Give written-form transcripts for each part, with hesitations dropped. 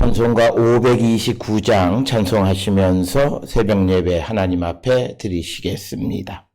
찬송가 529장 찬송하시면서 새벽 예배 하나님 앞에 드리시겠습니다.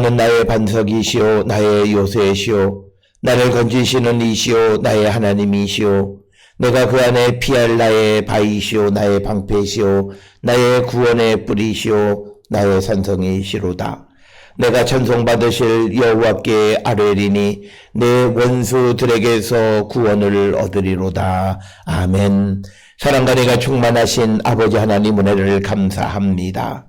여호와는 나의 반석이시오 나의 요새시오 나를 건지시는 이시오 나의 하나님이시오 내가 그 안에 피할 나의 바위시오 나의 방패시오 나의 구원의 뿌리시오 나의 산성이시로다. 내가 찬송받으실 여호와께 아뢰리니 내 원수들에게서 구원을 얻으리로다. 아멘. 사랑과 내가 충만하신 아버지 하나님 은혜를 감사합니다.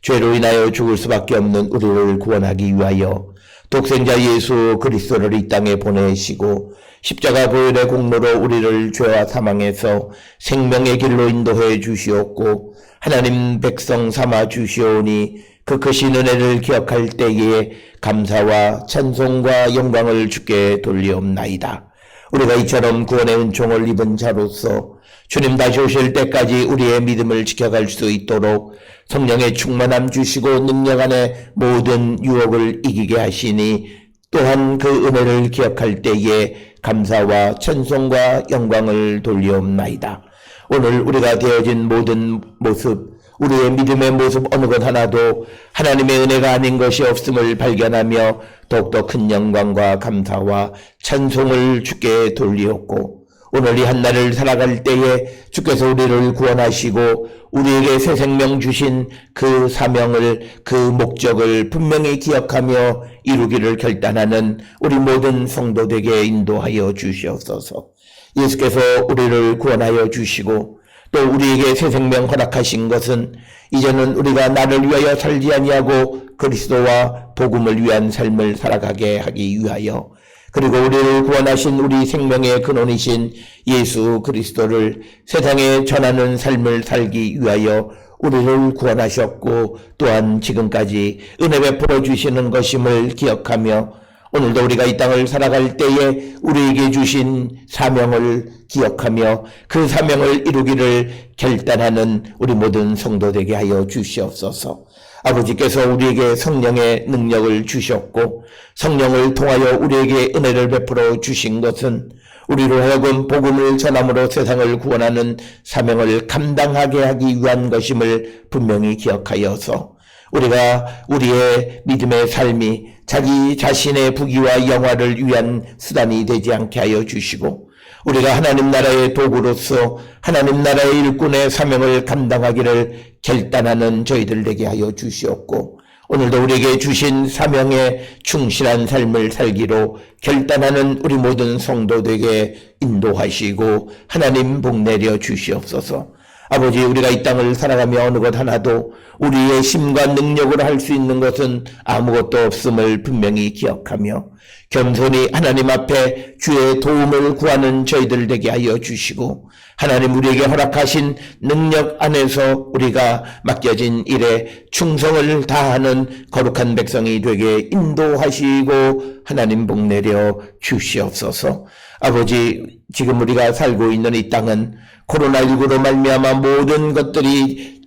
죄로 인하여 죽을 수밖에 없는 우리를 구원하기 위하여 독생자 예수 그리스도를 이 땅에 보내시고 십자가 보혈의 공로로 우리를 죄와 사망에서 생명의 길로 인도해 주시었고 하나님 백성 삼아 주시오니 그 크신 은혜를 기억할 때에 감사와 찬송과 영광을 주께 돌리옵나이다. 우리가 이처럼 구원의 은총을 입은 자로서 주님 다시 오실 때까지 우리의 믿음을 지켜갈 수 있도록 성령의 충만함 주시고 능력 안에 모든 유혹을 이기게 하시니 또한 그 은혜를 기억할 때에 감사와 찬송과 영광을 돌리옵나이다. 오늘 우리가 되어진 모든 모습, 우리의 믿음의 모습 어느 것 하나도 하나님의 은혜가 아닌 것이 없음을 발견하며 더욱더 큰 영광과 감사와 찬송을 주께 돌리었고 오늘 이 한날을 살아갈 때에 주께서 우리를 구원하시고 우리에게 새 생명 주신 그 사명을 그 목적을 분명히 기억하며 이루기를 결단하는 우리 모든 성도들에게 인도하여 주시옵소서. 예수께서 우리를 구원하여 주시고 또 우리에게 새 생명 허락하신 것은 이제는 우리가 나를 위하여 살지 아니하고 그리스도와 복음을 위한 삶을 살아가게 하기 위하여 그리고 우리를 구원하신 우리 생명의 근원이신 예수 그리스도를 세상에 전하는 삶을 살기 위하여 우리를 구원하셨고 또한 지금까지 은혜 베풀어 주시는 것임을 기억하며 오늘도 우리가 이 땅을 살아갈 때에 우리에게 주신 사명을 기억하며 그 사명을 이루기를 결단하는 우리 모든 성도되게 하여 주시옵소서. 아버지께서 우리에게 성령의 능력을 주셨고 성령을 통하여 우리에게 은혜를 베풀어 주신 것은 우리로 하여금 복음을 전함으로 세상을 구원하는 사명을 감당하게 하기 위한 것임을 분명히 기억하여서 우리가 우리의 믿음의 삶이 자기 자신의 부귀와 영화를 위한 수단이 되지 않게 하여 주시고 우리가 하나님 나라의 도구로서 하나님 나라의 일꾼의 사명을 감당하기를 결단하는 저희들 되게 하여 주시옵고 오늘도 우리에게 주신 사명에 충실한 삶을 살기로 결단하는 우리 모든 성도들에게 인도하시고 하나님 복 내려 주시옵소서. 아버지 우리가 이 땅을 살아가며 어느 것 하나도 우리의 힘과 능력으로 할 수 있는 것은 아무것도 없음을 분명히 기억하며 겸손히 하나님 앞에 주의 도움을 구하는 저희들 되게 하여 주시고 하나님 우리에게 허락하신 능력 안에서 우리가 맡겨진 일에 충성을 다하는 거룩한 백성이 되게 인도하시고 하나님 복 내려 주시옵소서. 아버지 지금 우리가 살고 있는 이 땅은 코로나19로 말미암아 모든 것들이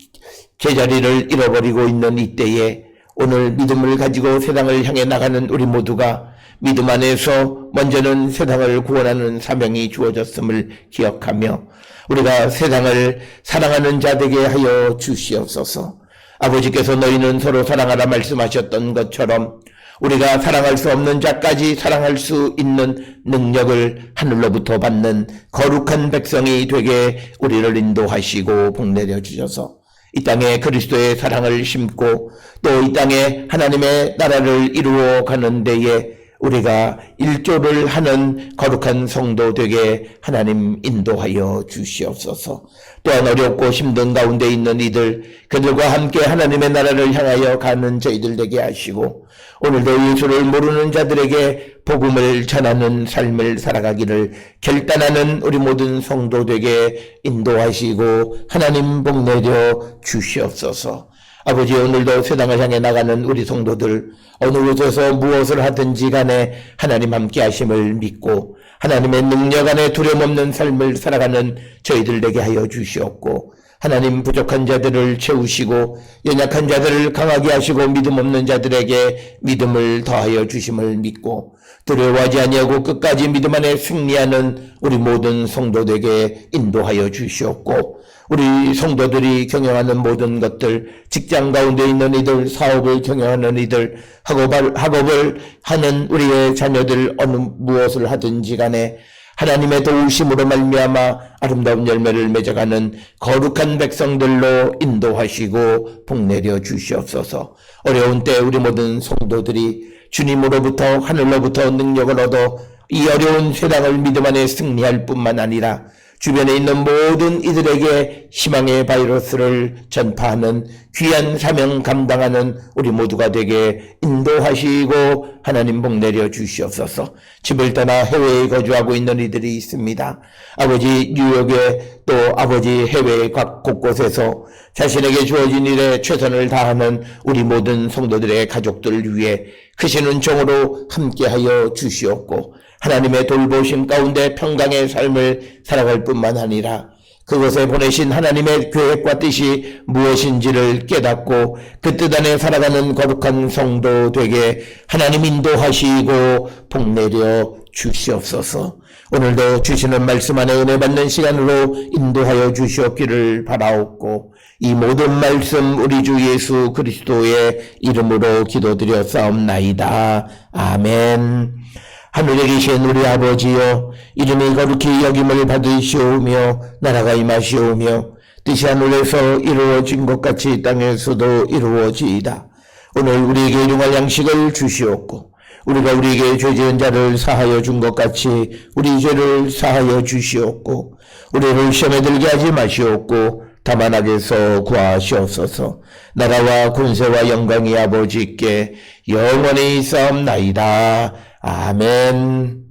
제자리를 잃어버리고 있는 이때에 오늘 믿음을 가지고 세상을 향해 나가는 우리 모두가 믿음 안에서 먼저는 세상을 구원하는 사명이 주어졌음을 기억하며 우리가 세상을 사랑하는 자 되게 하여 주시옵소서. 아버지께서 너희는 서로 사랑하라 말씀하셨던 것처럼 우리가 사랑할 수 없는 자까지 사랑할 수 있는 능력을 하늘로부터 받는 거룩한 백성이 되게 우리를 인도하시고 복 내려 주셔서 이 땅에 그리스도의 사랑을 심고 또 이 땅에 하나님의 나라를 이루어 가는 데에 우리가 일조를 하는 거룩한 성도 되게 하나님 인도하여 주시옵소서. 또한 어렵고 힘든 가운데 있는 이들 그들과 함께 하나님의 나라를 향하여 가는 저희들 되게 하시고 오늘도 예수를 모르는 자들에게 복음을 전하는 삶을 살아가기를 결단하는 우리 모든 성도 되게 인도하시고 하나님 복 내려 주시옵소서. 아버지 오늘도 세상을 향해 나가는 우리 성도들 어느 곳에서 무엇을 하든지 간에 하나님 함께 하심을 믿고 하나님의 능력 안에 두려움 없는 삶을 살아가는 저희들 되게 하여 주시옵고 하나님 부족한 자들을 채우시고 연약한 자들을 강하게 하시고 믿음 없는 자들에게 믿음을 더하여 주심을 믿고 두려워하지 아니하고 끝까지 믿음 안에 승리하는 우리 모든 성도들에게 인도하여 주시옵고 우리 성도들이 경영하는 모든 것들, 직장 가운데 있는 이들, 사업을 경영하는 이들, 학업을 하는 우리의 자녀들 어느 무엇을 하든지 간에 하나님의 도우심으로 말미암아 아름다운 열매를 맺어가는 거룩한 백성들로 인도하시고 복내려 주시옵소서. 어려운 때 우리 모든 성도들이 주님으로부터 하늘로부터 능력을 얻어 이 어려운 세상을 믿음 안에 승리할 뿐만 아니라 주변에 있는 모든 이들에게 희망의 바이러스를 전파하는 귀한 사명 감당하는 우리 모두가 되게 인도하시고 하나님 복 내려 주시옵소서. 집을 떠나 해외에 거주하고 있는 이들이 있습니다. 아버지 뉴욕에 또 아버지 해외 각 곳곳에서 자신에게 주어진 일에 최선을 다하는 우리 모든 성도들의 가족들을 위해 크신 은총으로 함께하여 주시옵고 하나님의 돌보심 가운데 평강의 삶을 살아갈 뿐만 아니라 그것에 보내신 하나님의 계획과 뜻이 무엇인지를 깨닫고 그 뜻 안에 살아가는 거룩한 성도 되게 하나님 인도하시고 복내려 주시옵소서. 오늘도 주시는 말씀 안에 은혜 받는 시간으로 인도하여 주시옵기를 바라옵고 이 모든 말씀 우리 주 예수 그리스도의 이름으로 기도드렸사옵나이다. 아멘. 하늘에 계신 우리 아버지여, 이름이 거룩히 여김을 받으시오며 나라가 임하시오며 뜻이 하늘에서 이루어진 것 같이 땅에서도 이루어지이다. 오늘 우리에게 일용할 양식을 주시옵고 우리가 우리에게 죄 지은 자를 사하여 준 것 같이 우리 죄를 사하여 주시옵고 우리를 시험에 들게 하지 마시옵고 다만 악에서 구하시옵소서. 나라와 권세와 영광이 아버지께 영원히 있사옵나이다. 아멘.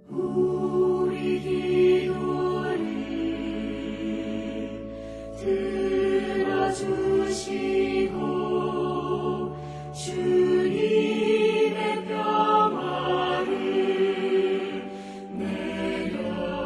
우리 기도를 들어주시고 주님의 평화를 내려주소서.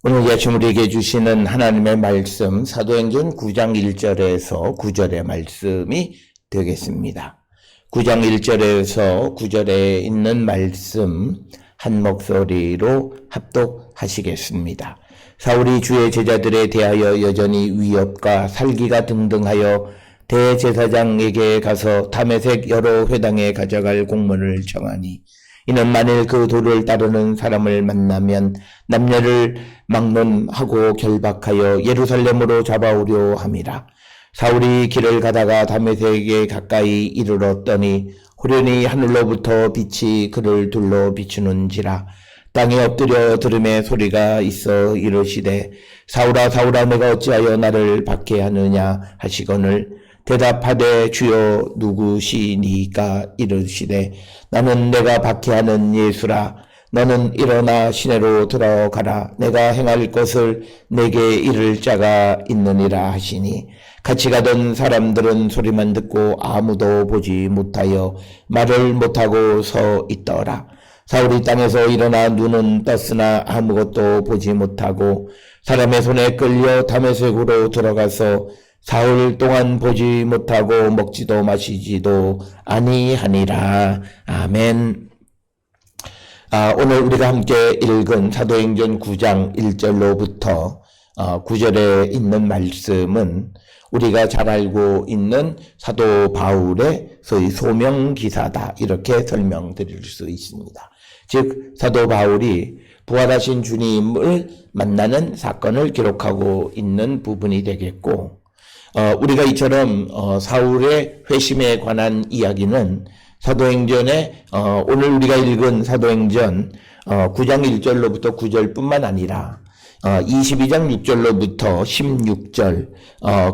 오늘 이 아침 우리에게 주시는 하나님의 말씀 사도행전 9장 1절에서 9절의 말씀이 되겠습니다. 9장 1절에서 9절에 있는 말씀 한 목소리로 합독하시겠습니다. 사울이 주의 제자들에 대하여 여전히 위협과 살기가 등등하여 대제사장에게 가서 다메섹 여러 회당에 가져갈 공문을 정하니 이는 만일 그 도를 따르는 사람을 만나면 남녀를 막론하고 결박하여 예루살렘으로 잡아오려 함이라. 사울이 길을 가다가 다메섹에 가까이 이르렀더니 호련히 하늘로부터 빛이 그를 둘러 비추는지라. 땅에 엎드려 들음의 소리가 있어 이르시되 사울아 사울아 내가 어찌하여 나를 박해하느냐 하시거늘 대답하되 주여 누구시니까 이르시되 나는 내가 박해하는 예수라. 너는 일어나 시내로 들어가라. 내가 행할 것을 내게 이를 자가 있느니라 하시니 같이 가던 사람들은 소리만 듣고 아무도 보지 못하여 말을 못하고 서 있더라. 사울이 땅에서 일어나 눈은 떴으나 아무것도 보지 못하고 사람의 손에 끌려 다메섹으로 들어가서 사흘 동안 보지 못하고 먹지도 마시지도 아니하니라. 아멘. 오늘 우리가 함께 읽은 사도행전 9장 1절로부터 9절에 있는 말씀은 우리가 잘 알고 있는 사도 바울의 소위 소명기사다, 이렇게 설명드릴 수 있습니다. 즉 사도 바울이 부활하신 주님을 만나는 사건을 기록하고 있는 부분이 되겠고, 우리가 이처럼 사울의 회심에 관한 이야기는 사도행전에 오늘 우리가 읽은 사도행전 9장 1절로부터 9절뿐만 아니라 22장 6절로부터 16절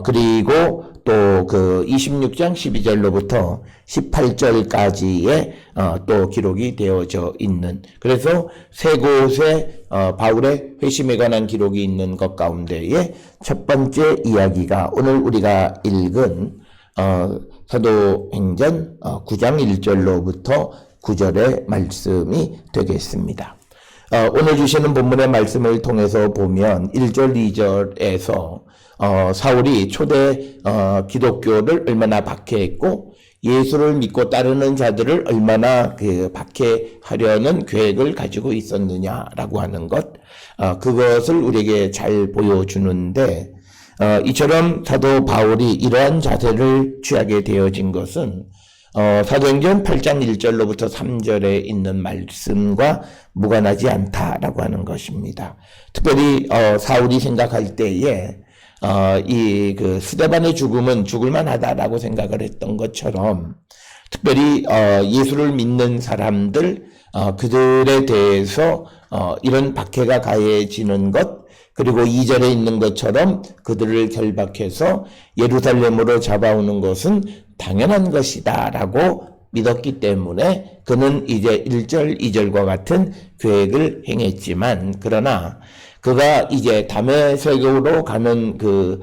그리고 또 그 26장 12절로부터 18절까지의 또 기록이 되어져 있는, 그래서 세 곳에 바울의 회심에 관한 기록이 있는 것 가운데에 첫 번째 이야기가 오늘 우리가 읽은 사도행전 9장 1절로부터 9절의 말씀이 되겠습니다. 오늘 주시는 본문의 말씀을 통해서 보면 1절, 2절에서 사울이 초대 기독교를 얼마나 박해했고 예수를 믿고 따르는 자들을 얼마나 박해하려는 계획을 가지고 있었느냐라고 하는 것, 그것을 우리에게 잘 보여주는데, 이처럼 사도 바울이 이러한 자세를 취하게 되어진 것은 사도행전 8장 1절로부터 3절에 있는 말씀과 무관하지 않다라고 하는 것입니다. 특별히 사울이 생각할 때에 이 스데반의 죽음은 죽을만 하다라고 생각을 했던 것처럼, 특별히 예수를 믿는 사람들 그들에 대해서 이런 박해가 가해지는 것, 그리고 2절에 있는 것처럼 그들을 결박해서 예루살렘으로 잡아오는 것은 당연한 것이다 라고 믿었기 때문에 그는 이제 1절, 2절과 같은 계획을 행했지만, 그러나 그가 이제 다메섹으로 가는 그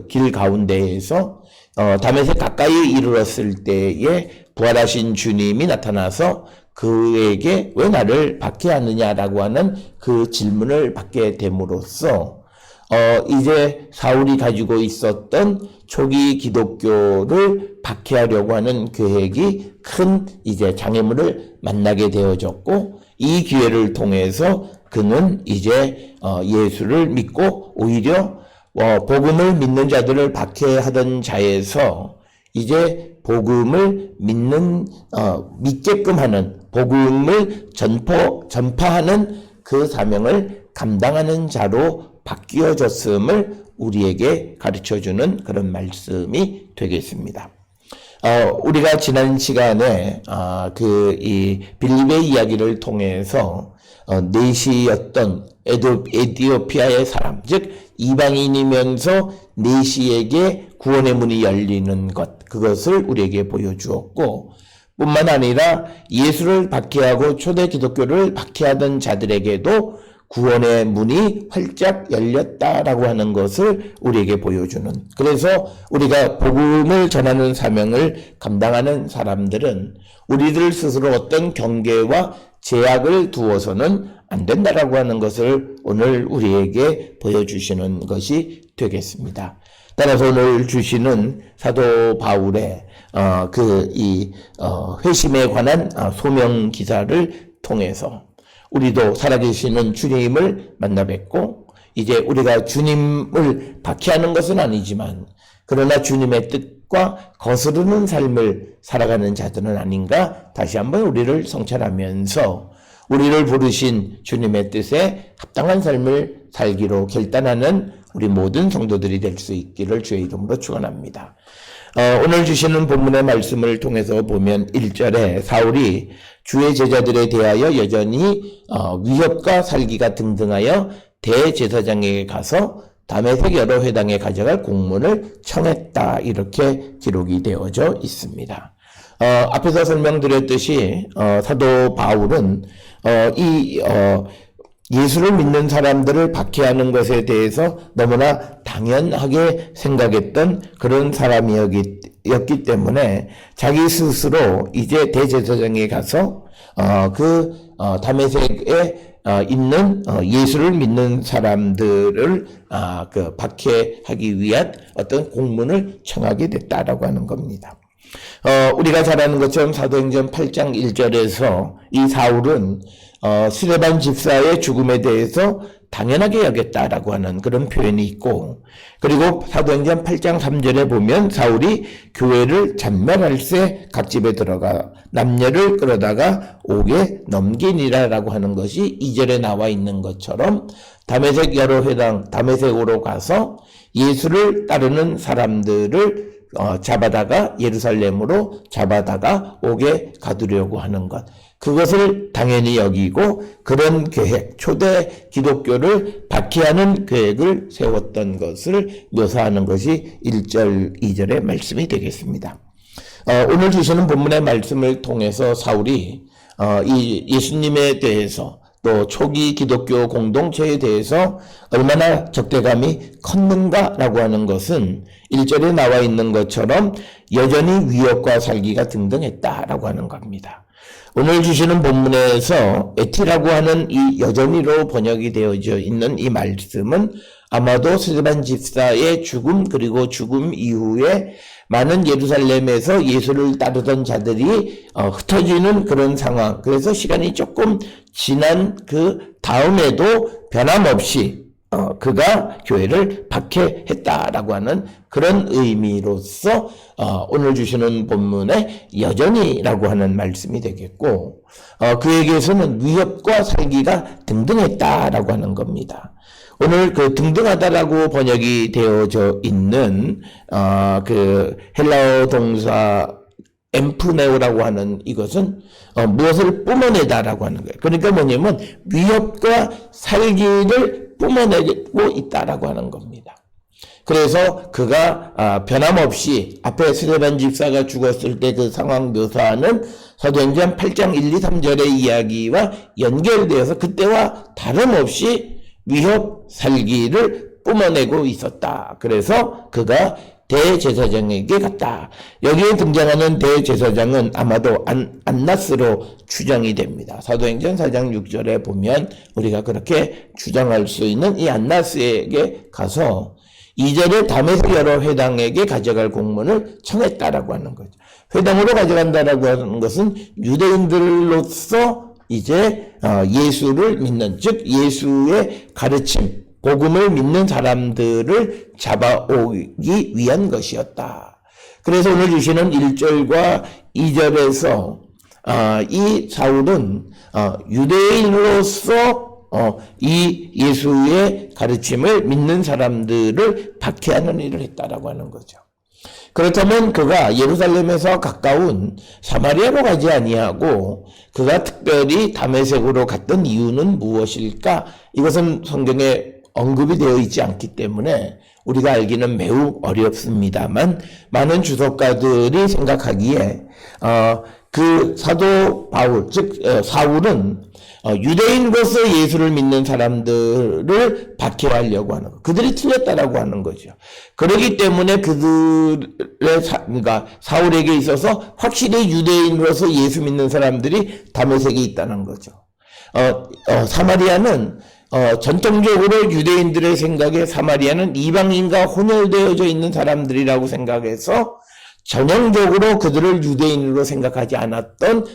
길 가운데에서 다메섹 가까이 이르렀을 때에 부활하신 주님이 나타나서 그에게 왜 나를 박해하느냐라고 하는 그 질문을 받게 됨으로써 이제 사울이 가지고 있었던 초기 기독교를 박해하려고 하는 계획이 큰 이제 장애물을 만나게 되어졌고, 이 기회를 통해서 그는 이제 예수를 믿고 오히려 복음을 믿는 자들을 박해하던 자에서 이제 복음을 믿게끔 하는, 복음을 전파하는 그 사명을 감당하는 자로 바뀌어졌음을 우리에게 가르쳐주는 그런 말씀이 되겠습니다. 우리가 지난 시간에 이 빌립의 이야기를 통해서 내시였던 에티오피아의 사람, 즉 이방인이면서 내시에게 구원의 문이 열리는 것, 그것을 우리에게 보여주었고, 뿐만 아니라 예수를 박해하고 초대 기독교를 박해하던 자들에게도 구원의 문이 활짝 열렸다라고 하는 것을 우리에게 보여주는, 그래서 우리가 복음을 전하는 사명을 감당하는 사람들은 우리들 스스로 어떤 경계와 제약을 두어서는 안 된다라고 하는 것을 오늘 우리에게 보여주시는 것이 되겠습니다. 따라서 오늘 주시는 사도 바울의 회심에 관한 소명 기사를 통해서 우리도 살아계시는 주님을 만나 뵙고, 이제 우리가 주님을 박해하는 것은 아니지만 그러나 주님의 뜻과 거스르는 삶을 살아가는 자들은 아닌가, 다시 한번 우리를 성찰하면서 우리를 부르신 주님의 뜻에 합당한 삶을 살기로 결단하는 우리 모든 성도들이 될 수 있기를 주의 이름으로 축원합니다. 오늘 주시는 본문의 말씀을 통해서 보면 1절에 사울이 주의 제자들에 대하여 여전히 위협과 살기가 등등하여 대제사장에게 가서 다메섹 여러 회당에 가져갈 공문을 청했다, 이렇게 기록이 되어져 있습니다. 앞에서 설명드렸듯이 사도 바울은 예수를 믿는 사람들을 박해하는 것에 대해서 너무나 당연하게 생각했던 그런 사람이었기 때문에 자기 스스로 이제 대제사장에 가서 다메섹에 있는 예수를 믿는 사람들을 박해하기 위한 어떤 공문을 청하게 됐다라고 하는 겁니다. 우리가 잘 아는 것처럼 사도행전 8장 1절에서 이 사울은 스데반 집사의 죽음에 대해서 당연하게 여겼다라고 하는 그런 표현이 있고, 그리고 사도행전 8장 3절에 보면 사울이 교회를 잔멸할새 각 집에 들어가 남녀를 끌어다가 옥에 넘기니라라고 하는 것이 2절에 나와 있는 것처럼 다메섹 여러 회당 다메섹으로 가서 예수를 따르는 사람들을 잡아다가 예루살렘으로 잡아다가 옥에 가두려고 하는 것, 그것을 당연히 여기고 그런 계획, 초대 기독교를 박해하는 계획을 세웠던 것을 묘사하는 것이 1절, 2절의 말씀이 되겠습니다. 오늘 주시는 본문의 말씀을 통해서 사울이 이 예수님에 대해서 또 초기 기독교 공동체에 대해서 얼마나 적대감이 컸는가라고 하는 것은 1절에 나와 있는 것처럼 여전히 위협과 살기가 등등했다라고 하는 겁니다. 오늘 주시는 본문에서 에티라고 하는 이 여전히로 번역이 되어져 있는 이 말씀은 아마도 스데반 집사의 죽음 그리고 죽음 이후에 많은 예루살렘에서 예수를 따르던 자들이 흩어지는 그런 상황, 그래서 시간이 조금 지난 그 다음에도 변함없이 그가 교회를 박해했다라고 하는 그런 의미로서 오늘 주시는 본문에 여전히라고 하는 말씀이 되겠고, 그에게서는 위협과 살기가 등등했다라고 하는 겁니다. 오늘 그 등등하다라고 번역이 되어져 있는 그 헬라어 동사 엠프네오라고 하는 이것은 무엇을 뿜어내다라고 하는 거예요. 그러니까 뭐냐면 위협과 살기를 뿜어내고 있다라고 하는 겁니다. 그래서 그가 변함없이 앞에 스데반 집사가 죽었을 때 그 상황 묘사하는 사도행전 8장 1, 2, 3절의 이야기와 연결되어서 그때와 다름없이 위협, 살기를 뿜어내고 있었다. 그래서 그가 대제사장에게 갔다. 여기에 등장하는 대제사장은 아마도 안나스로 추정이 됩니다. 사도행전 4장 6절에 보면 우리가 그렇게 추정할 수 있는 이 안나스에게 가서 2절에 다메섹 여러 회당에게 가져갈 공문을 청했다라고 하는 거죠. 회당으로 가져간다라고 하는 것은 유대인들로서 이제 예수를 믿는, 즉 예수의 가르침, 복음을 믿는 사람들을 잡아오기 위한 것이었다. 그래서 오늘 주시는 1절과 2절에서 이 사울은 유대인으로서 이 예수의 가르침을 믿는 사람들을 박해하는 일을 했다라고 하는 거죠. 그렇다면 그가 예루살렘에서 가까운 사마리아로 가지 아니하고 그가 특별히 다메섹으로 갔던 이유는 무엇일까? 이것은 성경에 언급이 되어 있지 않기 때문에 우리가 알기는 매우 어렵습니다만, 많은 주석가들이 생각하기에 그 사도 바울, 즉 사울은 유대인으로서 예수를 믿는 사람들을 박해하려고 하는 것, 그들이 틀렸다라고 하는 거죠. 그렇기 때문에 그러니까 사울에게 있어서 확실히 유대인으로서 예수 믿는 사람들이 다메섹에 있다는 거죠. 사마리아는 전통적으로 유대인들의 생각에 사마리아는 이방인과 혼혈되어져 있는 사람들이라고 생각해서 전형적으로 그들을 유대인으로 생각하지 않았던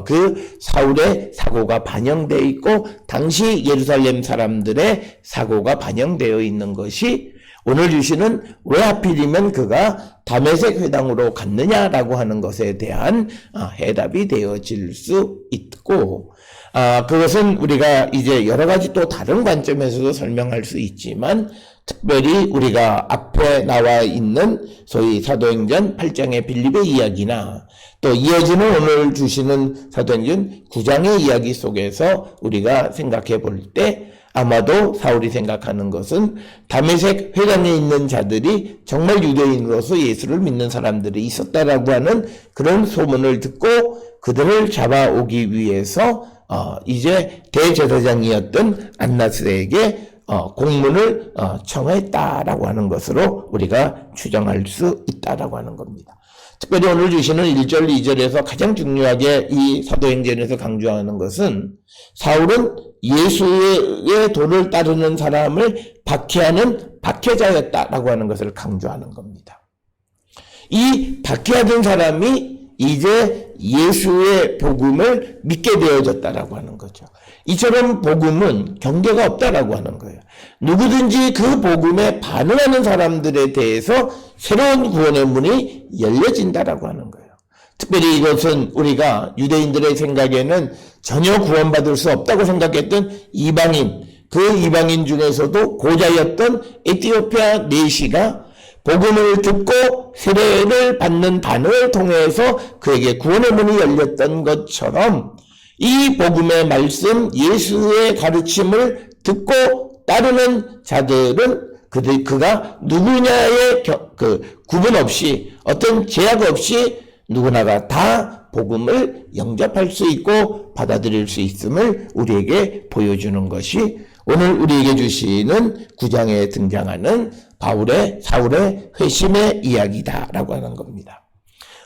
그 사울의 사고가 반영되어 있고, 당시 예루살렘 사람들의 사고가 반영되어 있는 것이 오늘 주시는 왜 하필이면 그가 다메섹 회당으로 갔느냐라고 하는 것에 대한 해답이 되어질 수 있고, 그것은 우리가 이제 여러 가지 또 다른 관점에서도 설명할 수 있지만, 특별히 우리가 앞에 나와 있는 소위 사도행전 8장의 빌립의 이야기나 또 이어지는 오늘 주시는 사도행전 9장의 이야기 속에서 우리가 생각해 볼 때 아마도 사울이 생각하는 것은 다메섹 회당에 있는 자들이 정말 유대인으로서 예수를 믿는 사람들이 있었다라고 하는 그런 소문을 듣고 그들을 잡아오기 위해서 이제 대제사장이었던 안나스에게 공문을 청했다라고 하는 것으로 우리가 추정할 수 있다라고 하는 겁니다. 특별히 오늘 주시는 1절, 2절에서 가장 중요하게 이 사도행전에서 강조하는 것은 사울은 예수의 도를 따르는 사람을 박해하는 박해자였다라고 하는 것을 강조하는 겁니다. 이 박해하던 사람이 이제 예수의 복음을 믿게 되어졌다라고 하는 거죠. 이처럼 복음은 경계가 없다라고 하는 거예요. 누구든지 그 복음에 반응하는 사람들에 대해서 새로운 구원의 문이 열려진다라고 하는 거예요. 특별히 이것은 우리가 유대인들의 생각에는 전혀 구원받을 수 없다고 생각했던 이방인, 그 이방인 중에서도 고자였던 에티오피아 내시가 복음을 듣고 세례를 받는 반응을 통해서 그에게 구원의 문이 열렸던 것처럼 이 복음의 말씀, 예수의 가르침을 듣고 따르는 자들은 그가 누구냐의 구분 없이, 어떤 제약 없이 누구나가 다 복음을 영접할 수 있고 받아들일 수 있음을 우리에게 보여주는 것이 오늘 우리에게 주시는 9장에 등장하는 사울의 회심의 이야기다라고 하는 겁니다.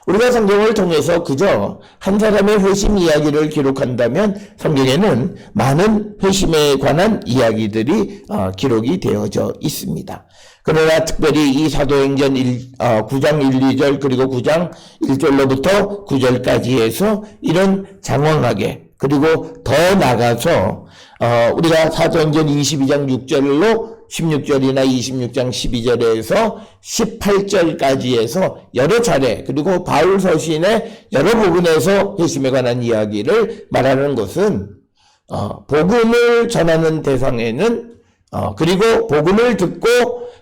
우리가 성경을 통해서 그저 한 사람의 회심 이야기를 기록한다면 성경에는 많은 회심에 관한 이야기들이 기록이 되어져 있습니다. 그러나 특별히 이 사도행전 9장 1, 2절 그리고 9장 1절로부터 9절까지 해서 이런 장황하게 그리고 더 나가서 우리가 사도행전 22장 6절로 16절이나 26장 12절에서 18절까지 해서 여러 차례 그리고 바울 서신의 여러 부분에서 회심에 관한 이야기를 말하는 것은 복음을 전하는 대상에는 그리고 복음을 듣고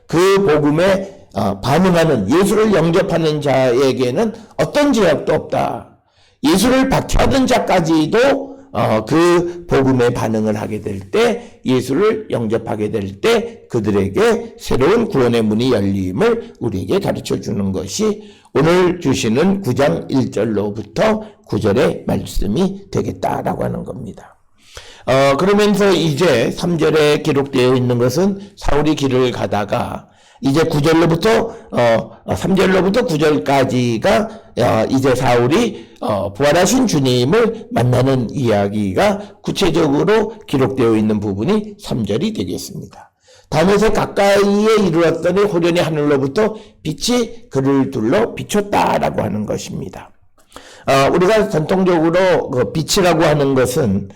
그 복음에 반응하는 예수를 영접하는 자에게는 어떤 제약도 없다. 예수를 박해하던 자까지도 그 복음에 반응을 하게 될 때, 예수를 영접하게 될 때 그들에게 새로운 구원의 문이 열림을 우리에게 가르쳐 주는 것이 오늘 주시는 9장 1절로부터 9절의 말씀이 되겠다라고 하는 겁니다. 그러면서 이제 3절에 기록되어 있는 것은 사울이 길을 가다가 이제 9절로부터 3절로부터 9절까지가 이제 사울이 부활하신 주님을 만나는 이야기가 구체적으로 기록되어 있는 부분이 3절이 되겠습니다. 다윗에 가까이에 이르렀더니 호련히 하늘로부터 빛이 그를 둘러 비췄다라고 하는 것입니다. 우리가 전통적으로 그 빛이라고 하는 것은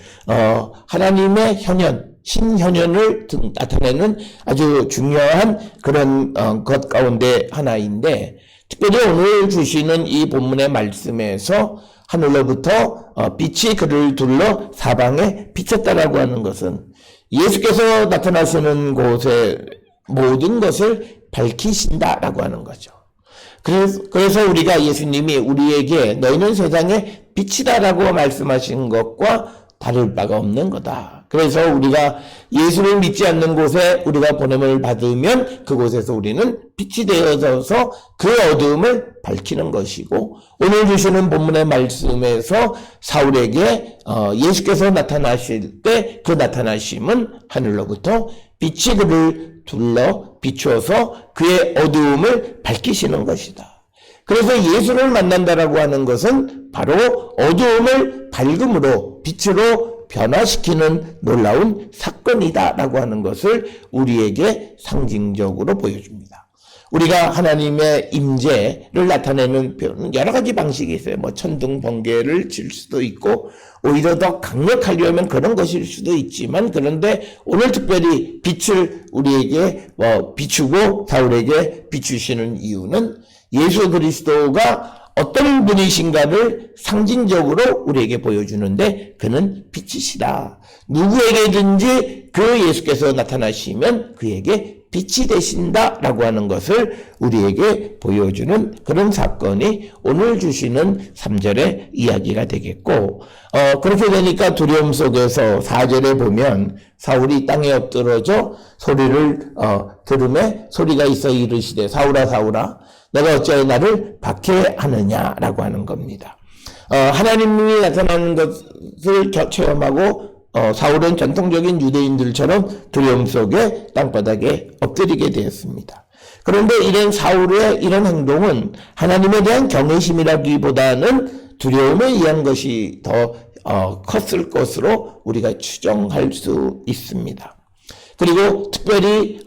하나님의 현현, 신현현을 나타내는 아주 중요한 그런 것 가운데 하나인데, 특별히 오늘 주시는 이 본문의 말씀에서 하늘로부터 빛이 그를 둘러 사방에 비쳤다라고 하는 것은 예수께서 나타나시는 곳에 모든 것을 밝히신다라고 하는 거죠. 그래서 우리가 예수님이 우리에게 너희는 세상의 빛이다라고 말씀하신 것과 다를 바가 없는 거다. 그래서 우리가 예수를 믿지 않는 곳에 우리가 보냄을 받으면 그곳에서 우리는 빛이 되어져서 그 어두움을 밝히는 것이고, 오늘 주시는 본문의 말씀에서 사울에게 예수께서 나타나실 때 그 나타나심은 하늘로부터 빛이 그를 둘러 비추어서 그의 어두움을 밝히시는 것이다. 그래서 예수를 만난다라고 하는 것은 바로 어두움을 밝음으로 빛으로 변화시키는 놀라운 사건이다라고 하는 것을 우리에게 상징적으로 보여줍니다. 우리가 하나님의 임재를 나타내는 표현은 여러 가지 방식이 있어요. 천둥 번개를 칠 수도 있고 오히려 더 강력하려면 그런 것일 수도 있지만, 그런데 오늘 특별히 빛을 우리에게 비추고 사울에게 비추시는 이유는 예수 그리스도가 어떤 분이신가를 상징적으로 우리에게 보여주는데 그는 빛이시다. 누구에게든지 그 예수께서 나타나시면 그에게 빛이 되신다라고 하는 것을 우리에게 보여주는 그런 사건이 오늘 주시는 3절의 이야기가 되겠고, 그렇게 되니까 두려움 속에서 4절에 보면 사울이 땅에 엎드러져 소리를 들음에 소리가 있어 이르시되 사울아 사울아 내가 어찌하여 나를 박해하느냐라고 하는 겁니다. 하나님이 나타나는 것을 체험하고 사울은 전통적인 유대인들처럼 두려움 속에 땅바닥에 엎드리게 되었습니다. 그런데 이런 사울의 이런 행동은 하나님에 대한 경외심이라기보다는 두려움에 의한 것이 더 컸을 것으로 우리가 추정할 수 있습니다. 그리고 특별히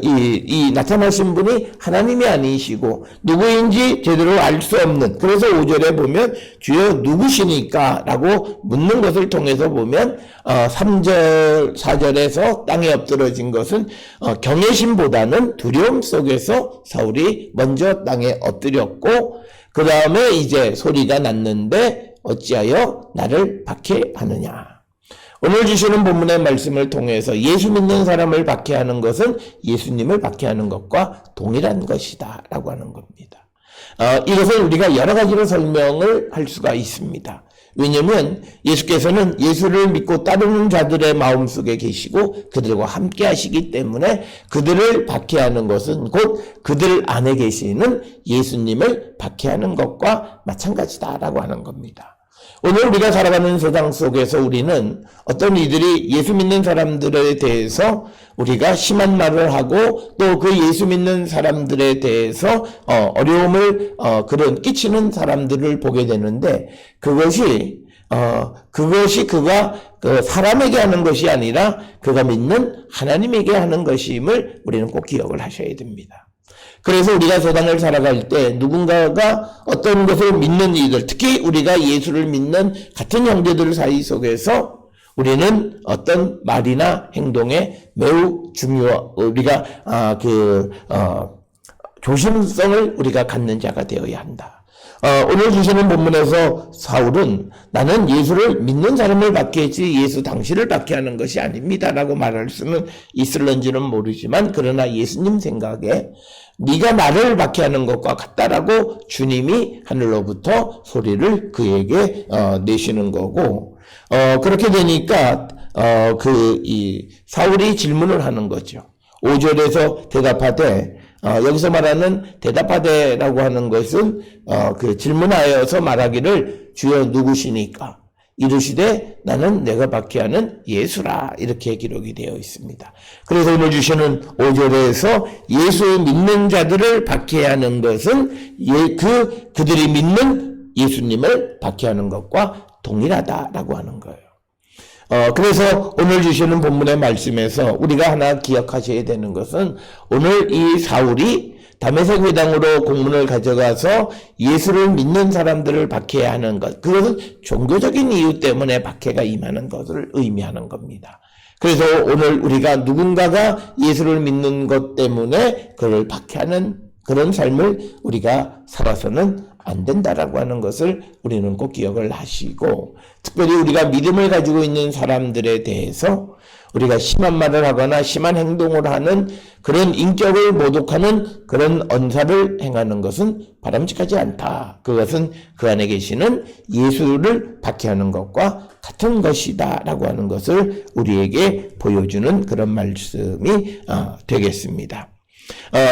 이 나타나신 분이 하나님이 아니시고 누구인지 제대로 알 수 없는, 그래서 5절에 보면 주여 누구시니까 라고 묻는 것을 통해서 보면 3절 4절에서 땅에 엎드러진 것은 경외심보다는 두려움 속에서 사울이 먼저 땅에 엎드렸고, 그 다음에 이제 소리가 났는데 어찌하여 나를 박해하느냐. 오늘 주시는 본문의 말씀을 통해서 예수 믿는 사람을 박해하는 것은 예수님을 박해하는 것과 동일한 것이다 라고 하는 겁니다. 이것을 우리가 여러 가지로 설명을 할 수가 있습니다. 왜냐하면 예수께서는 예수를 믿고 따르는 자들의 마음속에 계시고 그들과 함께 하시기 때문에 그들을 박해하는 것은 곧 그들 안에 계시는 예수님을 박해하는 것과 마찬가지다라고 하는 겁니다. 오늘 우리가 살아가는 세상 속에서 우리는 어떤 이들이 예수 믿는 사람들에 대해서 우리가 심한 말을 하고 또 그 예수 믿는 사람들에 대해서 어려움을 끼치는 사람들을 보게 되는데 그것이 그가 그 사람에게 하는 것이 아니라 그가 믿는 하나님에게 하는 것임을 우리는 꼭 기억을 하셔야 됩니다. 그래서 우리가 세상을 살아갈 때 누군가가 어떤 것을 믿는 이들, 특히 우리가 예수를 믿는 같은 형제들 사이 속에서 우리는 어떤 말이나 행동에 매우 우리가 조심성을 우리가 갖는 자가 되어야 한다. 오늘 주시는 본문에서 사울은 나는 예수를 믿는 사람을 박해했지 예수 당신을 박해하는 것이 아닙니다 라고 말할 수는 있을런지는 모르지만 그러나 예수님 생각에 네가 나를 박해하는 것과 같다라고 주님이 하늘로부터 소리를 그에게 내시는 거고 그렇게 되니까 사울이 질문을 하는 거죠. 5절에서 대답하되 여기서 말하는 대답하되라고 하는 것은 질문하여서 말하기를 주여 누구시니까 이르시되 나는 내가 박해하는 예수라 이렇게 기록이 되어 있습니다. 그래서 오늘 주시는 5절에서 예수 믿는 자들을 박해하는 것은 그들이 믿는 예수님을 박해하는 것과 동일하다라고 하는 거예요. 그래서 오늘 주시는 본문의 말씀에서 우리가 하나 기억하셔야 되는 것은 오늘 이 사울이 다메섹 회당으로 공문을 가져가서 예수를 믿는 사람들을 박해야 하는 것, 그것은 종교적인 이유 때문에 박해가 임하는 것을 의미하는 겁니다. 그래서 오늘 우리가 누군가가 예수를 믿는 것 때문에 그를 박해하는 그런 삶을 우리가 살아서는 안 된다라고 하는 것을 우리는 꼭 기억을 하시고, 특별히 우리가 믿음을 가지고 있는 사람들에 대해서 우리가 심한 말을 하거나 심한 행동을 하는 그런 인격을 모독하는 그런 언사를 행하는 것은 바람직하지 않다. 그것은 그 안에 계시는 예수를 박해하는 것과 같은 것이다 라고 하는 것을 우리에게 보여주는 그런 말씀이 되겠습니다.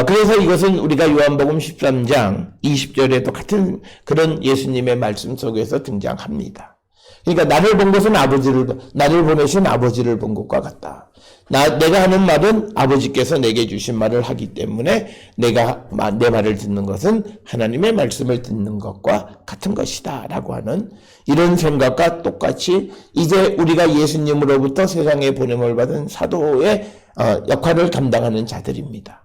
그래서 이것은 우리가 요한복음 13장 20절에도 같은 그런 예수님의 말씀 속에서 등장합니다. 그러니까 나를 본 것은 나를 보내신 아버지를 본 것과 같다. 내가 하는 말은 아버지께서 내게 주신 말을 하기 때문에 내가 내 말을 듣는 것은 하나님의 말씀을 듣는 것과 같은 것이다 라고 하는 이런 생각과 똑같이 이제 우리가 예수님으로부터 세상에 보냄을 받은 사도의 역할을 감당하는 자들입니다.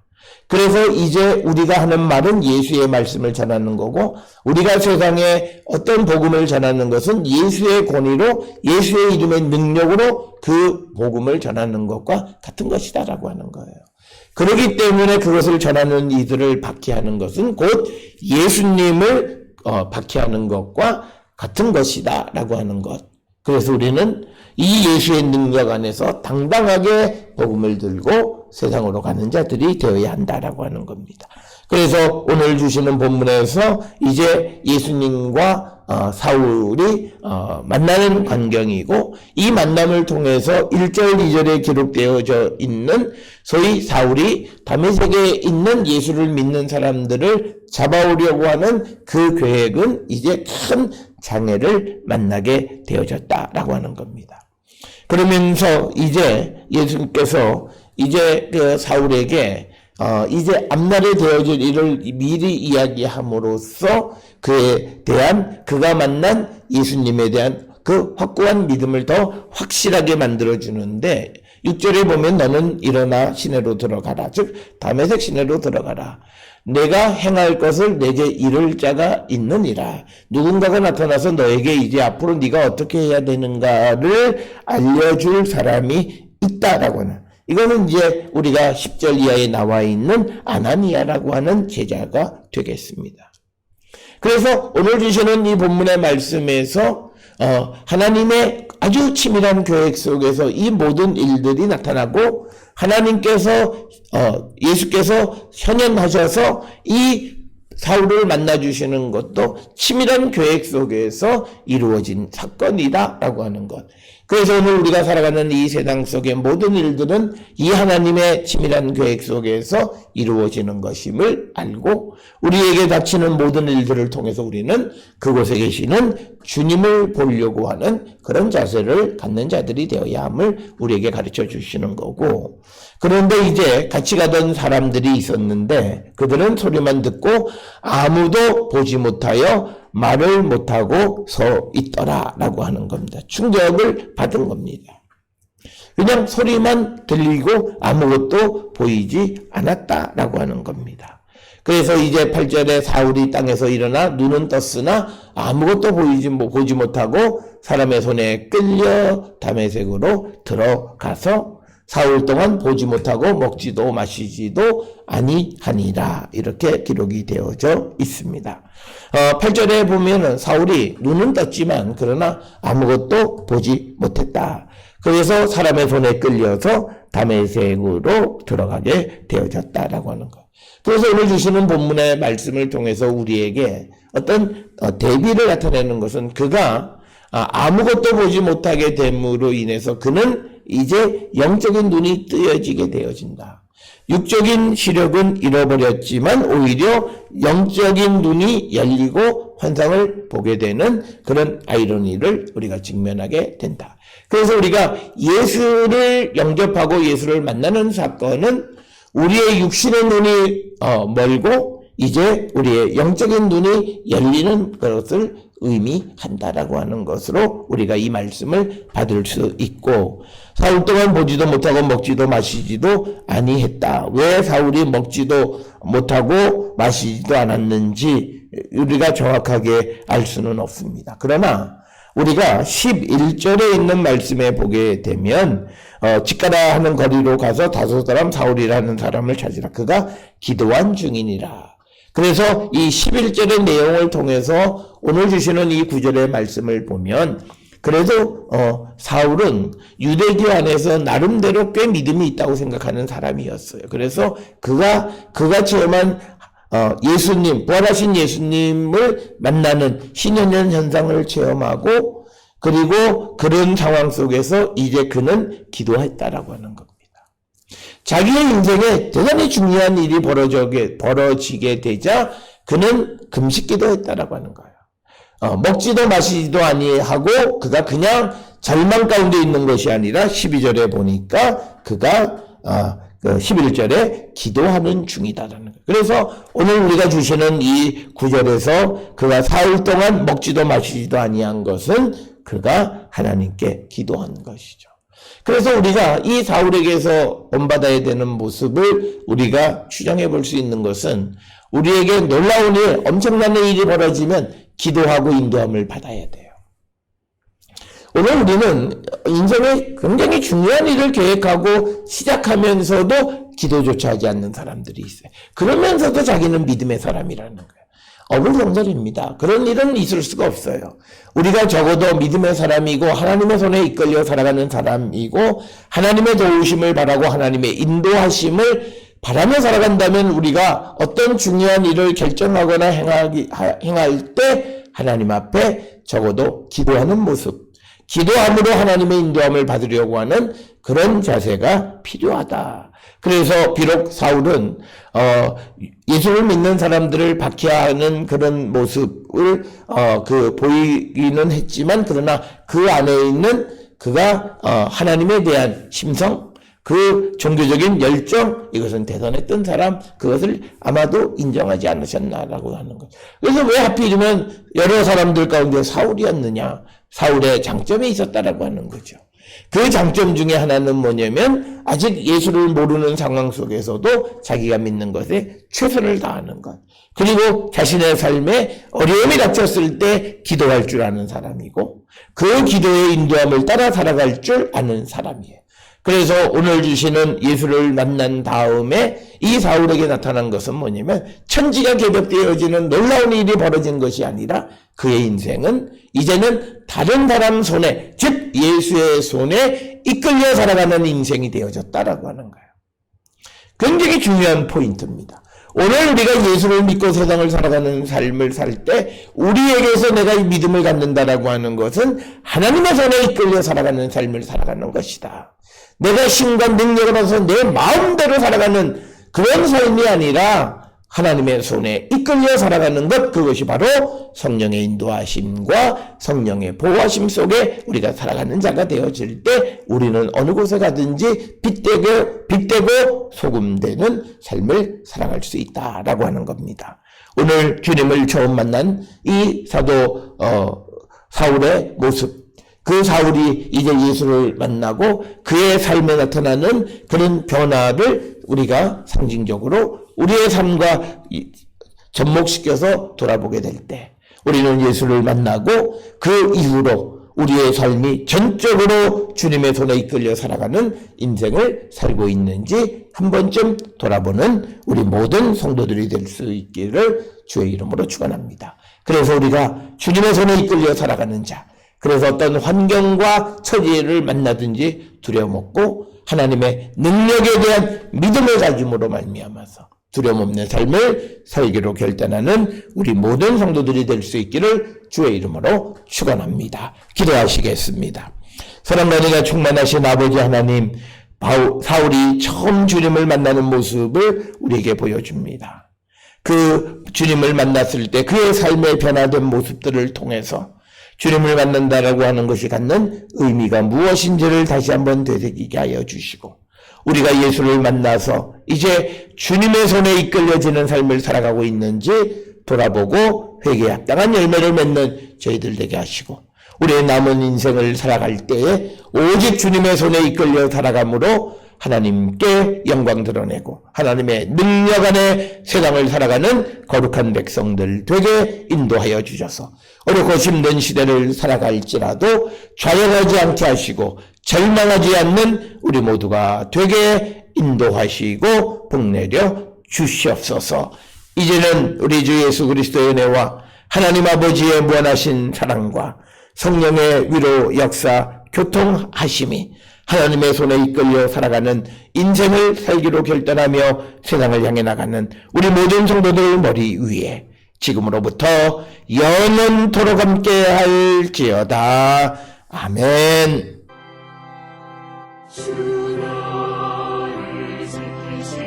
그래서 이제 우리가 하는 말은 예수의 말씀을 전하는 거고, 우리가 세상에 어떤 복음을 전하는 것은 예수의 권위로, 예수의 이름의 능력으로 그 복음을 전하는 것과 같은 것이다라고 하는 거예요. 그렇기 때문에 그것을 전하는 이들을 박해하는 것은 곧 예수님을 박해하는 것과 같은 것이다라고 하는 것. 그래서 우리는 이 예수의 능력 안에서 당당하게 복음을 들고 세상으로 가는 자들이 되어야 한다라고 하는 겁니다. 그래서 오늘 주시는 본문에서 이제 예수님과 사울이 만나는 광경이고, 이 만남을 통해서 1절 2절에 기록되어져 있는 소위 사울이 다메섹에 있는 예수를 믿는 사람들을 잡아오려고 하는 그 계획은 이제 큰 장애를 만나게 되어졌다라고 하는 겁니다. 그러면서 이제 예수님께서 이제 그 사울에게 이제 앞날에 되어질 일을 미리 이야기함으로써 그에 대한 그가 만난 예수님에 대한 그 확고한 믿음을 더 확실하게 만들어주는데, 6절에 보면 너는 일어나 시내로 들어가라. 즉 다메섹 시내로 들어가라. 내가 행할 것을 내게 이를 자가 있느니라. 누군가가 나타나서 너에게 이제 앞으로 네가 어떻게 해야 되는가를 알려줄 사람이 있다라고 하는, 이거는 이제 우리가 10절 이하에 나와 있는 아나니아라고 하는 제자가 되겠습니다. 그래서 오늘 주시는 이 본문의 말씀에서 하나님의 아주 치밀한 계획 속에서 이 모든 일들이 나타나고 하나님께서 예수께서 현현하셔서 이 사울을 만나주시는 것도 치밀한 계획 속에서 이루어진 사건이다라고 하는 것. 그래서 오늘 우리가 살아가는 이 세상 속의 모든 일들은 이 하나님의 치밀한 계획 속에서 이루어지는 것임을 알고 우리에게 닥치는 모든 일들을 통해서 우리는 그곳에 계시는 주님을 보려고 하는 그런 자세를 갖는 자들이 되어야 함을 우리에게 가르쳐 주시는 거고, 그런데 이제 같이 가던 사람들이 있었는데 그들은 소리만 듣고 아무도 보지 못하여 말을 못하고 서 있더라라고 하는 겁니다. 충격을 받은 겁니다. 그냥 소리만 들리고 아무것도 보이지 않았다라고 하는 겁니다. 그래서 이제 8절에 사울이 땅에서 일어나 눈은 떴으나 아무것도 보지 못하고 사람의 손에 끌려 다메섹으로 들어가서 사흘 동안 보지 못하고 먹지도 마시지도 아니하니라, 이렇게 기록이 되어져 있습니다. 8절에 보면은 사울이 눈은 떴지만 그러나 아무것도 보지 못했다. 그래서 사람의 손에 끌려서 다메섹으로 들어가게 되어졌다라고 하는 것. 그래서 오늘 주시는 본문의 말씀을 통해서 우리에게 어떤 대비를 나타내는 것은 그가 아무것도 보지 못하게 됨으로 인해서 그는 이제 영적인 눈이 뜨여지게 되어진다. 육적인 시력은 잃어버렸지만 오히려 영적인 눈이 열리고 환상을 보게 되는 그런 아이러니를 우리가 직면하게 된다. 그래서 우리가 예수를 영접하고 예수를 만나는 사건은 우리의 육신의 눈이 멀고 이제 우리의 영적인 눈이 열리는 것을 의미한다라고 하는 것으로 우리가 이 말씀을 받을 수 있고, 사울 동안 보지도 못하고 먹지도 마시지도 아니했다. 왜 사울이 먹지도 못하고 마시지도 않았는지 우리가 정확하게 알 수는 없습니다. 그러나 우리가 11절에 있는 말씀에 보게 되면 집가라 하는 거리로 가서 다섯 사람 사울이라는 사람을 찾으라. 그가 기도한 중이니라. 그래서 이 11절의 내용을 통해서 오늘 주시는 이 9절의 말씀을 보면 그래도 사울은 유대교 안에서 나름대로 꽤 믿음이 있다고 생각하는 사람이었어요. 그래서 그가 체험한 예수님, 부활하신 예수님을 만나는 신현현 현상을 체험하고 그리고 그런 상황 속에서 이제 그는 기도했다라고 하는 겁니다. 자기의 인생에 대단히 중요한 일이 벌어지게 되자 그는 금식기도 했다라고 하는 거예요. 먹지도 마시지도 아니하고 그가 그냥 절망 가운데 있는 것이 아니라 12절에 보니까 그가 11절에 기도하는 중이다라는 거예요. 그래서 오늘 우리가 주시는 이 구절에서 그가 사흘 동안 먹지도 마시지도 아니한 것은 그가 하나님께 기도한 것이죠. 그래서 우리가 이 사울에게서 본받아야 되는 모습을 우리가 추정해 볼 수 있는 것은 우리에게 놀라운 일, 엄청난 일이 벌어지면 기도하고 인도함을 받아야 돼요. 오늘 우리는 인생에 굉장히 중요한 일을 계획하고 시작하면서도 기도조차 하지 않는 사람들이 있어요. 그러면서도 자기는 믿음의 사람이라는 거예요. 어불성설입니다. 그런 일은 있을 수가 없어요. 우리가 적어도 믿음의 사람이고 하나님의 손에 이끌려 살아가는 사람이고 하나님의 도우심을 바라고 하나님의 인도하심을 바라며 살아간다면 우리가 어떤 중요한 일을 결정하거나 행할 때 하나님 앞에 적어도 기도하는 모습, 기도함으로 하나님의 인도함을 받으려고 하는 그런 자세가 필요하다. 그래서 비록 사울은 예수를 믿는 사람들을 박해하는 그런 모습을 보이기는 했지만 그러나 그 안에 있는 그가 하나님에 대한 심성, 그 종교적인 열정, 이것은 대단했던 사람, 그것을 아마도 인정하지 않으셨나라고 하는 것. 그래서 왜 하필이면 여러 사람들 가운데 사울이었느냐? 사울의 장점이 있었다라고 하는 거죠. 그 장점 중에 하나는 뭐냐면 아직 예수를 모르는 상황 속에서도 자기가 믿는 것에 최선을 다하는 것. 그리고 자신의 삶에 어려움이 닥쳤을 때 기도할 줄 아는 사람이고 그 기도의 인도함을 따라 살아갈 줄 아는 사람이에요. 그래서 오늘 주시는 예수를 만난 다음에 이 사울에게 나타난 것은 뭐냐면 천지가 개벽되어지는 놀라운 일이 벌어진 것이 아니라 그의 인생은 이제는 다른 사람 손에, 즉 예수의 손에 이끌려 살아가는 인생이 되어졌다라고 하는 거예요. 굉장히 중요한 포인트입니다. 오늘 우리가 예수를 믿고 세상을 살아가는 삶을 살 때 우리에게서 내가 이 믿음을 갖는다라고 하는 것은 하나님의 손에 이끌려 살아가는 삶을 살아가는 것이다. 내가 힘과 능력을 얻어서 내 마음대로 살아가는 그런 삶이 아니라 하나님의 손에 이끌려 살아가는 것, 그것이 바로 성령의 인도하심과 성령의 보호하심 속에 우리가 살아가는 자가 되어질 때 우리는 어느 곳에 가든지 빛되고 소금되는 삶을 살아갈 수 있다라고 하는 겁니다. 오늘 주님을 처음 만난 이 사도 사울의 모습, 그 사울이 이제 예수를 만나고 그의 삶에 나타나는 그런 변화를 우리가 상징적으로 우리의 삶과 접목시켜서 돌아보게 될 때 우리는 예수를 만나고 그 이후로 우리의 삶이 전적으로 주님의 손에 이끌려 살아가는 인생을 살고 있는지 한 번쯤 돌아보는 우리 모든 성도들이 될 수 있기를 주의 이름으로 축원합니다. 그래서 우리가 주님의 손에 이끌려 살아가는 자, 그래서 어떤 환경과 처지를 만나든지 두려움 없고 하나님의 능력에 대한 믿음을 가짐으로 말미암아서 두려움 없는 삶을 살기로 결단하는 우리 모든 성도들이 될 수 있기를 주의 이름으로 축원합니다. 기도하시겠습니다. 사랑과 은혜가 충만하신 아버지 하나님, 사울이 처음 주님을 만나는 모습을 우리에게 보여줍니다. 그 주님을 만났을 때 그의 삶의 변화된 모습들을 통해서 주님을 만난다라고 하는 것이 갖는 의미가 무엇인지를 다시 한번 되새기게 하여 주시고 우리가 예수를 만나서 이제 주님의 손에 이끌려지는 삶을 살아가고 있는지 돌아보고 회개에 합당한 열매를 맺는 저희들 되게 하시고 우리의 남은 인생을 살아갈 때에 오직 주님의 손에 이끌려 살아감으로 하나님께 영광 드러내고 하나님의 능력 안에 세상을 살아가는 거룩한 백성들 되게 인도하여 주셔서 어렵고 힘든 시대를 살아갈지라도 좌절하지 않게 하시고 절망하지 않는 우리 모두가 되게 인도하시고 복내려 주시옵소서. 이제는 우리 주 예수 그리스도의 은혜와 하나님 아버지의 무한하신 사랑과 성령의 위로 역사 교통하심이 하나님의 손에 이끌려 살아가는 인생을 살기로 결단하며 세상을 향해 나가는 우리 모든 성도들 머리 위에 지금으로부터 영원토록 함께 할지어다. 아멘. 주 너를 지키시고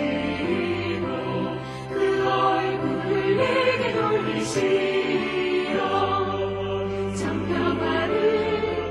그 얼굴을 내게 돌리시어 정평화를